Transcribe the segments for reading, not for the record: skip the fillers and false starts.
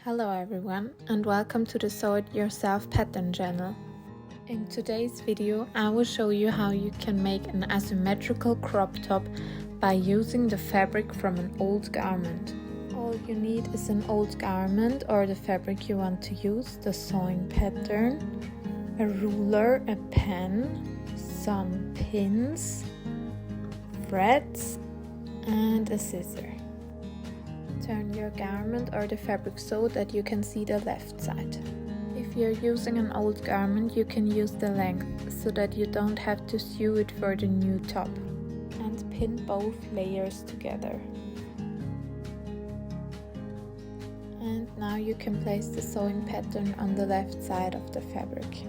Hello everyone and welcome to the Sew It Yourself pattern channel. In today's video I will show you how you can make an asymmetrical crop top by using the fabric from an old garment. All you need is an old garment or the fabric you want to use, the sewing pattern, a ruler, a pen, some pins, threads and a scissor. Turn your garment or the fabric so that you can see the left side. If you're using an old garment, you can use the length so that you don't have to sew it for the new top. And pin both layers together. And now you can place the sewing pattern on the left side of the fabric.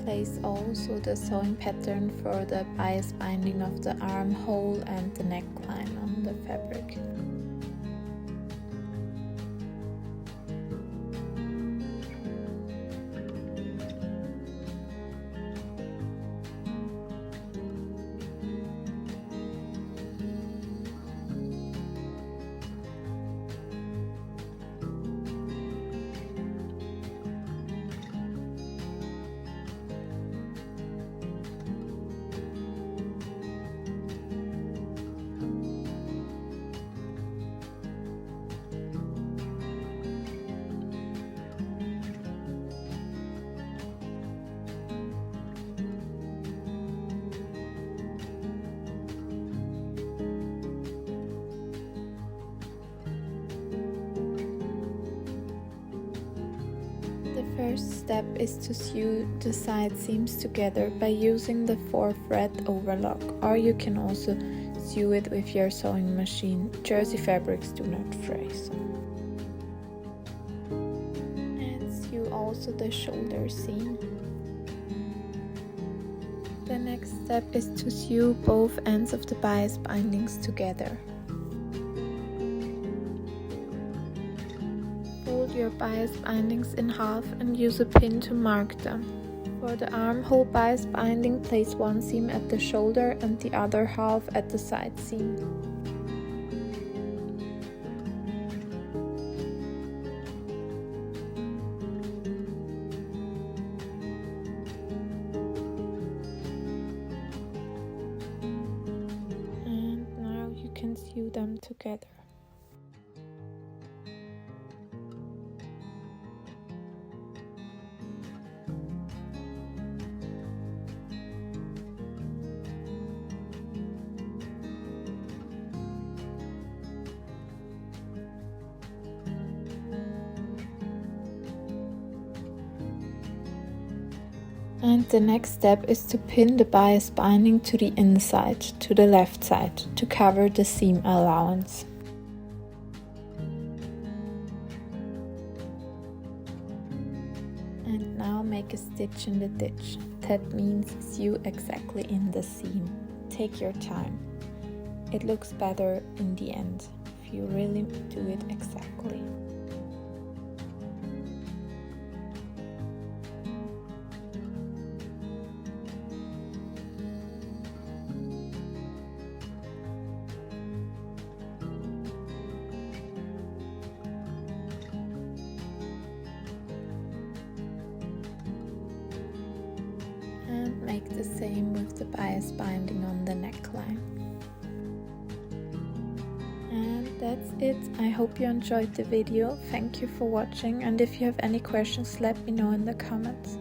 Place also the sewing pattern for the bias binding of the armhole and the neckline on the fabric. The first step is to sew the side seams together by using the 4-thread overlock, or you can also sew it with your sewing machine. Jersey fabrics do not fray. And sew also the shoulder seam. The next step is to sew both ends of the bias bindings together. Fold your bias bindings in half and use a pin to mark them. For the armhole bias binding, place one seam at the shoulder and the other half at the side seam. And now you can sew them together. And the next step is to pin the bias binding to the inside, to the left side, to cover the seam allowance. And now make a stitch in the ditch. That means sew exactly in the seam. Take your time. It looks better in the end if you really do it exactly. And make the same with the bias binding on the neckline. And that's it. I hope you enjoyed the video. Thank you for watching, and if you have any questions, let me know in the comments.